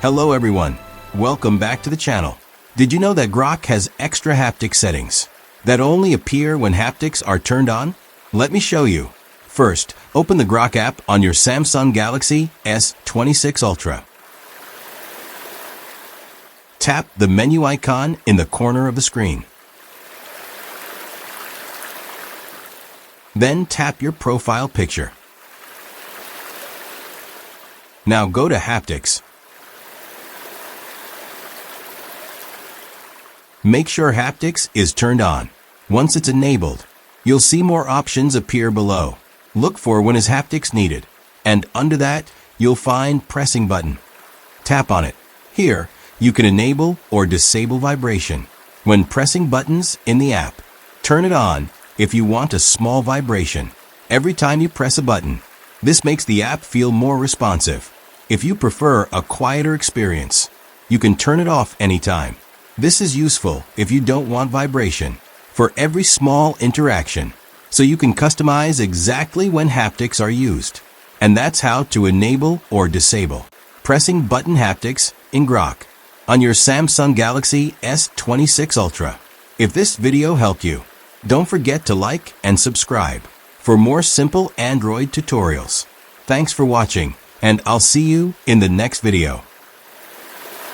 Hello everyone, welcome back to the channel. Did you know that Grok has extra haptic settings that only appear when haptics are turned on? Let me show you. First, open the Grok app on your Samsung Galaxy S26 Ultra. Tap the menu icon in the corner of the screen. Then tap your profile picture. Now go to Haptics. Make sure Haptics is turned on. Once it's enabled, you'll see more options appear below. Look for when is haptics needed, and under that, you'll find pressing button. Tap on it. Here, you can enable or disable vibration when pressing buttons in the app. Turn it on if you want a small vibration every time you press a button. This makes the app feel more responsive. If you prefer a quieter experience, you can turn it off anytime. This is useful if you don't want vibration for every small interaction, so you can customize exactly when haptics are used. And that's how to enable or disable pressing button haptics in Grok on your Samsung Galaxy S26 Ultra. If this video helped you, don't forget to like and subscribe for more simple Android tutorials. Thanks for watching, and I'll see you in the next video.